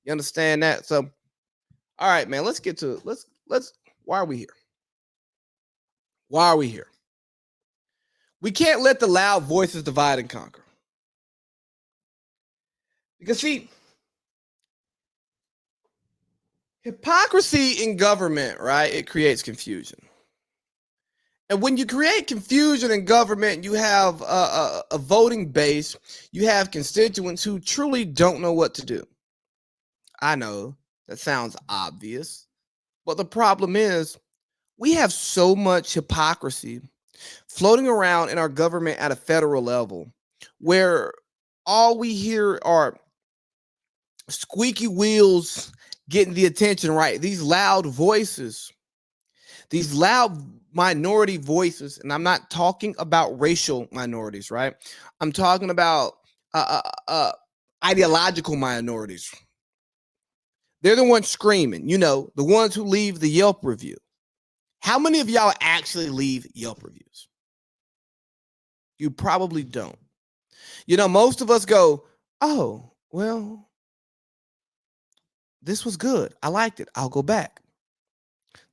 You understand that? So, all right, man, let's get to let's why are we here? Why are we here? We can't let the loud voices divide and conquer. Because see, hypocrisy in government, right? It creates confusion. And when you create confusion in government, you have a voting base, you have constituents who truly don't know what to do. I know that sounds obvious, but the problem is we have so much hypocrisy floating around in our government at a federal level where all we hear are squeaky wheels getting the attention, right? These loud voices, these loud minority voices, and I'm not talking about racial minorities, right? I'm talking about ideological minorities. They're the ones screaming, the ones who leave the Yelp review. How many of y'all actually leave Yelp reviews? You probably don't. Most of us go, oh, well, this was good. I liked it. I'll go back.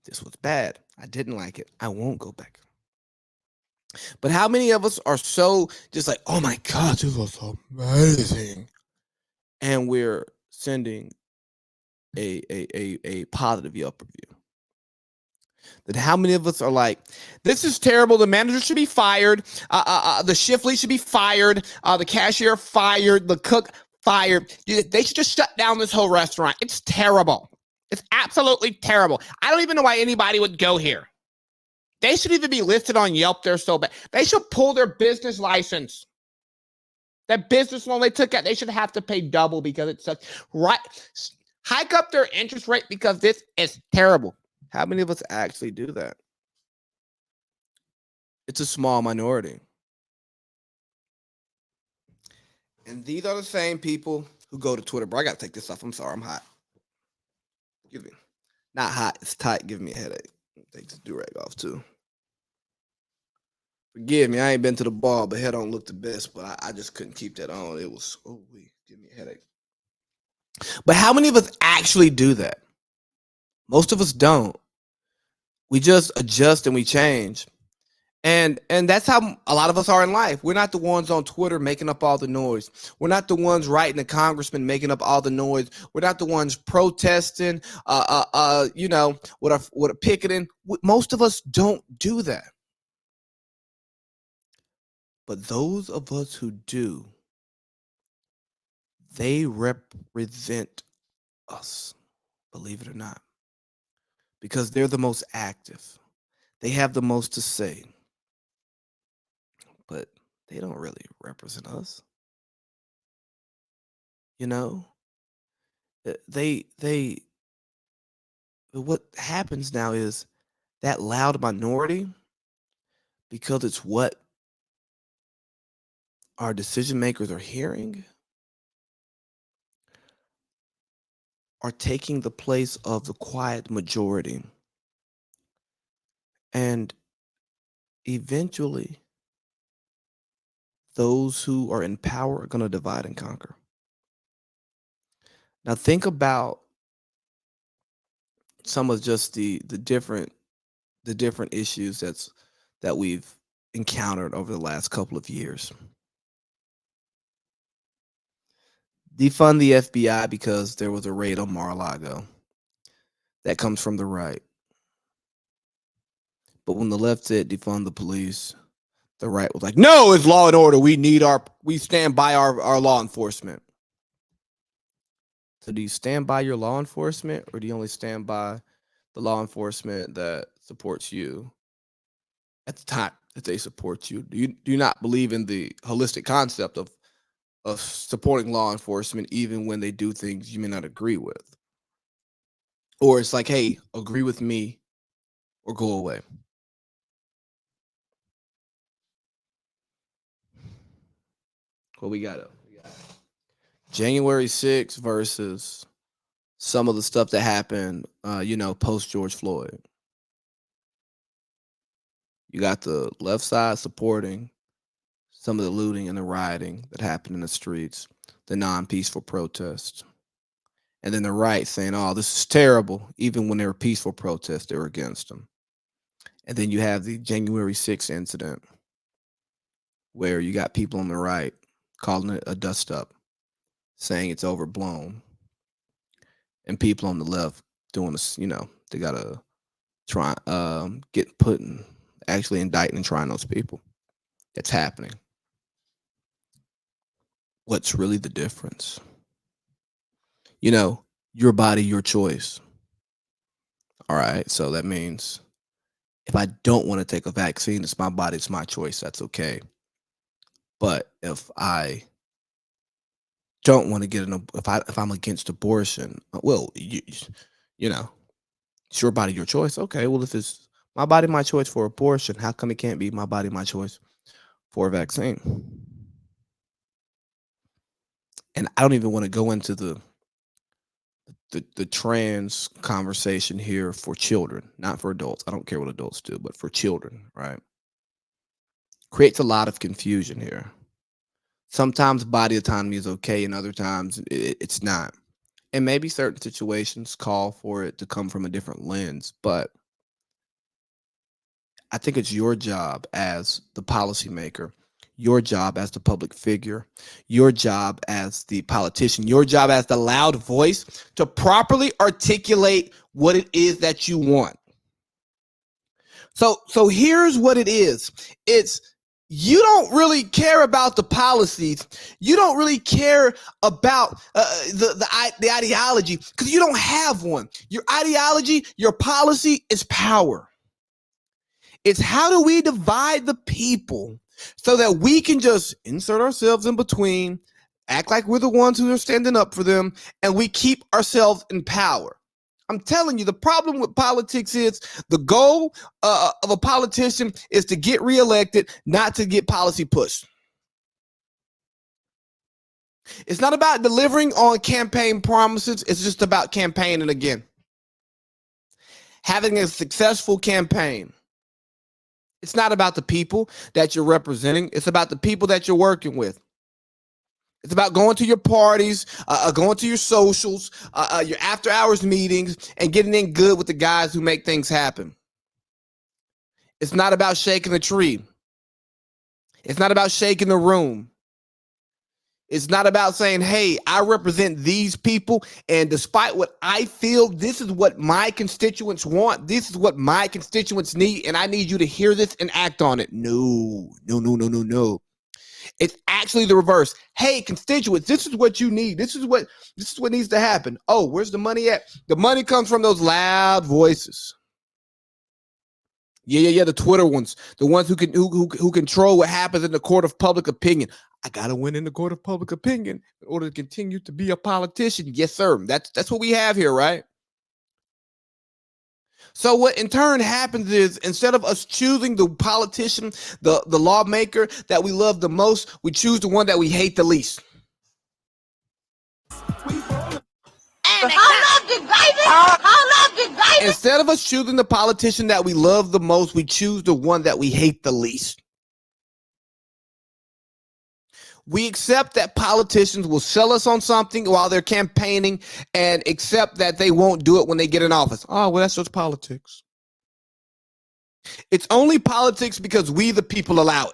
This was bad. I didn't like it. I won't go back. But how many of us are so just like, oh my God, this was amazing. And we're sending a positive Yelp review. That how many of us are like, this is terrible. The manager should be fired. The shift lead should be fired. The cashier fired. The cook fired. They should just shut down this whole restaurant. It's terrible. It's absolutely terrible. I don't even know why anybody would go here. They should even be listed on Yelp. They're so bad. They should pull their business license. That business loan they took out, they should have to pay double because it's such right. Hike up their interest rate because this is terrible. How many of us actually do that? It's a small minority. And these are the same people who go to Twitter. Bro, I got to take this off. I'm sorry. I'm hot. Excuse me. Not hot. It's tight. Giving me a headache. Take this do-rag off, too. Forgive me. I ain't been to the bar, but hair don't look the best. But I just couldn't keep that on. It was, give me a headache. But how many of us actually do that? Most of us don't. We just adjust and we change. And that's how a lot of us are in life. We're not the ones on Twitter making up all the noise. We're not the ones writing the congressman making up all the noise. We're not the ones protesting, with a picketing. Most of us don't do that. But those of us who do, they represent us, believe it or not, because they're the most active. They have the most to say. But they don't really represent us. They what happens now is that loud minority, because it's what our decision makers are hearing, are taking the place of the quiet majority. And eventually, those who are in power are going to divide and conquer. Now think about some of just the different issues that we've encountered over the last couple of years. Defund the FBI because there was a raid on Mar-a-Lago. That comes from the right. But when the left said defund the police, the right was like, no, it's law and order. We stand by our law enforcement. So do you stand by your law enforcement, or do you only stand by the law enforcement that supports you at the time that they support you? Do you not believe in the holistic concept of supporting law enforcement even when they do things you may not agree with? Or it's like, hey, agree with me or go away. Well, we got January 6th versus some of the stuff that happened, post George Floyd. You got the left side supporting some of the looting and the rioting that happened in the streets, the non-peaceful protests. And then the right saying, oh, this is terrible. Even when they were peaceful protests, they were against them. And then you have the January 6th incident where you got people on the right calling it a dust up, saying it's overblown. And people on the left doing this, they got to try, get put in, actually indicting and trying those people. That's happening. What's really the difference? Your body, your choice. All right. So that means if I don't want to take a vaccine, it's my body, it's my choice. That's okay. But if I don't want to get if I'm against abortion, well, you know, it's your body, your choice. Okay. Well, if it's my body, my choice for abortion, how come it can't be my body, my choice for a vaccine? And I don't even want to go into the trans conversation here for children, not for adults. I don't care what adults do, but for children, right? Creates a lot of confusion here. Sometimes body autonomy is okay, and other times it's not. And maybe certain situations call for it to come from a different lens, but I think it's your job as the policymaker, your job as the public figure, your job as the politician, your job as the loud voice to properly articulate what it is that you want. So here's what it is. It's you don't really care about the policies. You don't really care about the ideology because you don't have one. Your ideology, your policy is power. It's how do we divide the people so that we can just insert ourselves in between, act like we're the ones who are standing up for them, and we keep ourselves in power. I'm telling you, the problem with politics is the goal of a politician is to get reelected, not to get policy pushed. It's not about delivering on campaign promises. It's just about campaigning again. Having a successful campaign. It's not about the people that you're representing. It's about the people that you're working with. It's about going to your parties, going to your socials, your after hours meetings, and getting in good with the guys who make things happen. It's not about shaking the tree. It's not about shaking the room. It's not about saying, hey, I represent these people, and despite what I feel, this is what my constituents want. This is what my constituents need, and I need you to hear this and act on it. No. It's actually the reverse. Hey, constituents, this is what you need. This is what needs to happen. Oh, where's the money at? The money comes from those loud voices. Yeah. The Twitter ones, the ones who control what happens in the court of public opinion. I gotta win in the court of public opinion in order to continue to be a politician. Yes, sir. That's what we have here, right? So what in turn happens is instead of us choosing the politician, the lawmaker that we love the most, we choose the one that we hate the least. Instead of us choosing the politician that we love the most, we choose the one that we hate the least. We accept that politicians will sell us on something while they're campaigning and accept that they won't do it when they get in office. Oh, well, that's just politics. It's only politics because we, the people, allow it.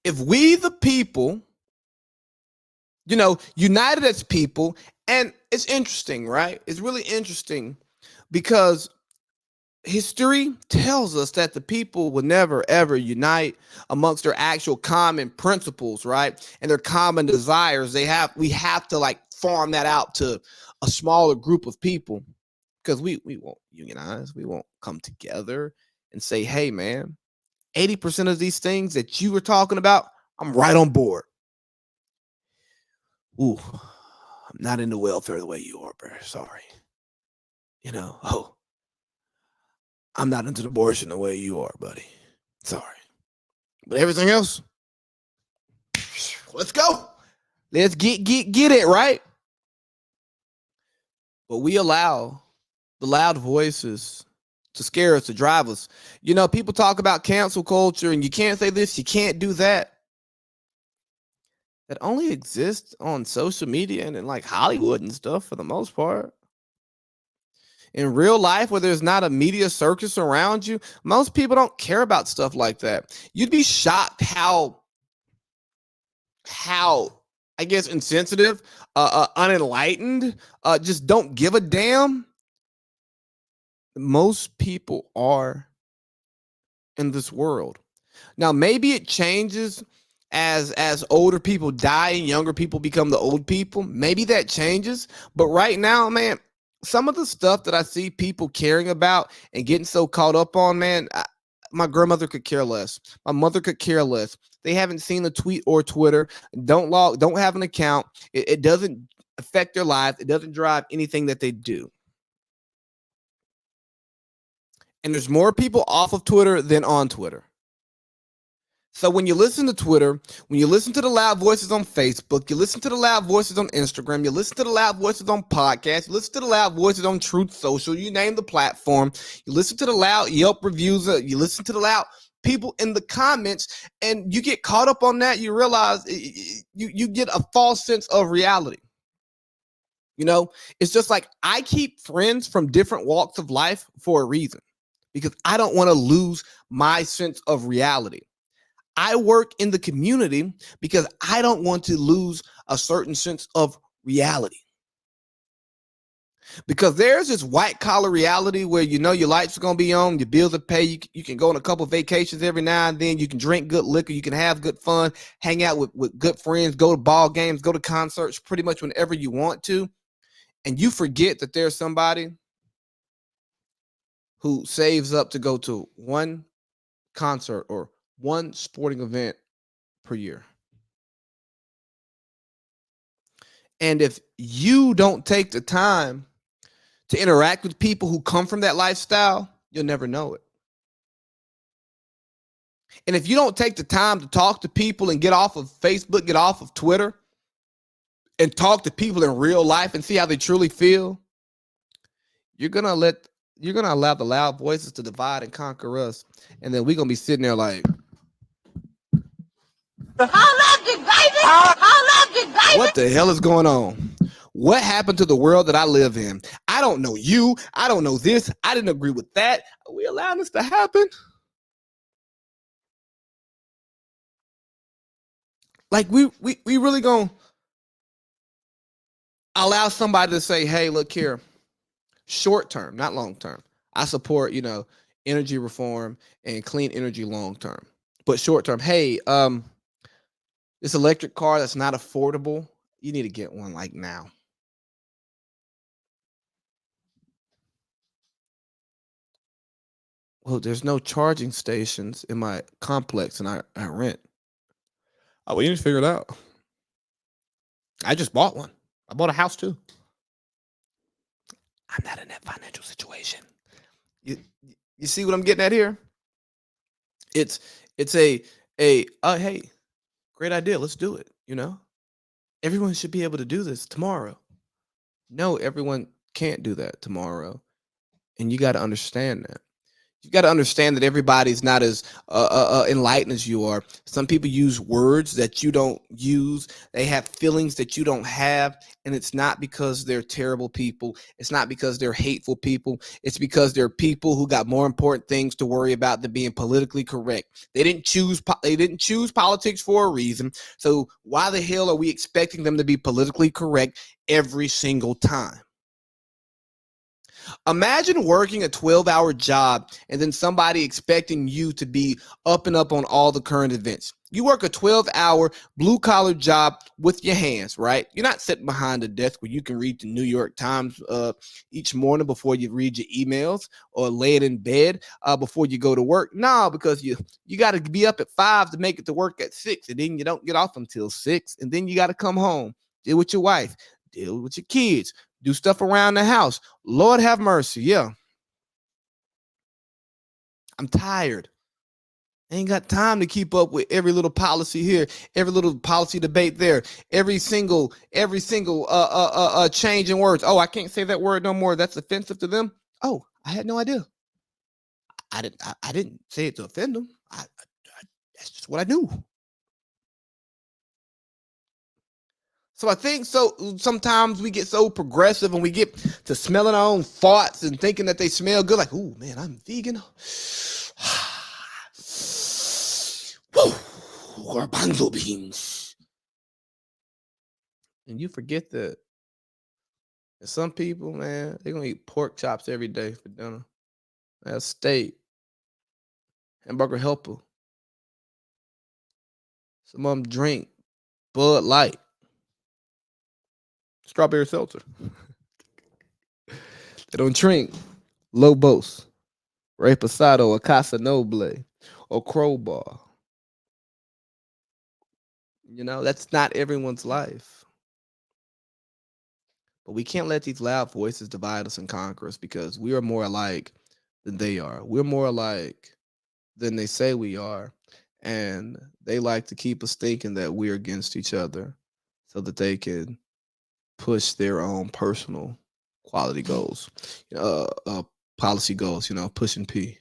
If we, the people, united as people, and it's interesting, right? It's really interesting because history tells us that the people will never ever unite amongst their actual common principles, right? And their common desires. We have to like farm that out to a smaller group of people because we won't unionize. We won't come together and say, hey man, 80% of these things that you were talking about, I'm right on board. Ooh, I'm not into welfare the way you are, bro. Sorry. I'm not into abortion the way you are, buddy. Sorry. But everything else, let's go. Let's get it, right? But we allow the loud voices to scare us, to drive us. People talk about cancel culture and you can't say this, you can't do that. that only exists on social media and in like Hollywood and stuff for the most part. In real life, where there's not a media circus around you, most people don't care about stuff like that. You'd be shocked how I guess insensitive, unenlightened, just don't give a damn. Most people are in this world. Now, maybe it changes as older people die and younger people become the old people. Maybe that changes, but right now, man, some of the stuff that I see people caring about and getting so caught up on, man, my grandmother could care less. My mother could care less. They haven't seen a tweet or Twitter. Don't have an account. It doesn't affect their life. It doesn't drive anything that they do. And there's more people off of Twitter than on Twitter. So when you listen to Twitter, when you listen to the loud voices on Facebook, you listen to the loud voices on Instagram, you listen to the loud voices on podcasts, you listen to the loud voices on Truth Social, you name the platform, you listen to the loud Yelp reviews, you listen to the loud people in the comments, and you get caught up on that, you realize you get a false sense of reality. You know, it's just like I keep friends from different walks of life for a reason, because I don't want to lose my sense of reality. I work in the community because I don't want to lose a certain sense of reality. Because there's this white collar reality where you know your lights are going to be on, your bills are paid, you can go on a couple vacations every now and then, you can drink good liquor, you can have good fun, hang out with good friends, go to ball games, go to concerts pretty much whenever you want to. And you forget that there's somebody who saves up to go to one concert or one sporting event per year. And if you don't take the time to interact with people who come from that lifestyle, you'll never know it. And if you don't take the time to talk to people and get off of Facebook, get off of Twitter, and talk to people in real life and see how they truly feel, you're gonna allow the loud voices to divide and conquer us. And then we're gonna be sitting there like, what the hell is going on? What happened to the world that I live in? I don't know you. I don't know this. I didn't agree with that. Are we allowing this to happen? Like we really gonna allow somebody to say, hey, look here, short term, not long term. I support, energy reform and clean energy long term. But short term, hey, this electric car that's not affordable, you need to get one like now. Well, there's no charging stations in my complex and I rent. Oh, we need to figure it out. I just bought one. I bought a house too. I'm not in that financial situation. You you see what I'm getting at here? It's it's a hey, great idea. Let's do it. Everyone should be able to do this tomorrow. No, everyone can't do that tomorrow, and you got to understand that. You got to understand that everybody's not as enlightened as you are. Some people use words that you don't use. They have feelings that you don't have. And it's not because they're terrible people. It's not because they're hateful people. It's because they're people who got more important things to worry about than being politically correct. They didn't choose politics for a reason. So why the hell are we expecting them to be politically correct every single time? Imagine working a 12-hour job and then somebody expecting you to be up and up on all the current events. You work a 12-hour blue-collar job with your hands, right? You're not sitting behind a desk where you can read the New York Times each morning before you read your emails or lay it in bed before you go to work. No, because you got to be up at 5 to make it to work at 6, and then you don't get off until 6, and then you got to come home, deal with your wife, deal with your kids, do stuff around the house. Lord have mercy. Yeah. I'm tired. I ain't got time to keep up with every little policy here, every little policy debate there, every single change in words. Oh, I can't say that word no more. That's offensive to them. Oh, I had no idea. I didn't say it to offend them. That's just what I knew. So I think so sometimes we get so progressive and we get to smelling our own farts and thinking that they smell good, like, ooh, man, I'm vegan. Woo, garbanzo beans. And you forget that some people, man, they're gonna eat pork chops every day for dinner. That's steak, hamburger helper. Some of them drink Bud Light, strawberry seltzer. They don't drink Lobos, Reposado, or Casa Noble, or Crowbar. That's not everyone's life. But we can't let these loud voices divide us and conquer us because we are more alike than they are. We're more alike than they say we are. And they like to keep us thinking that we're against each other so that they can push their own personal quality goals, policy goals, pushing P.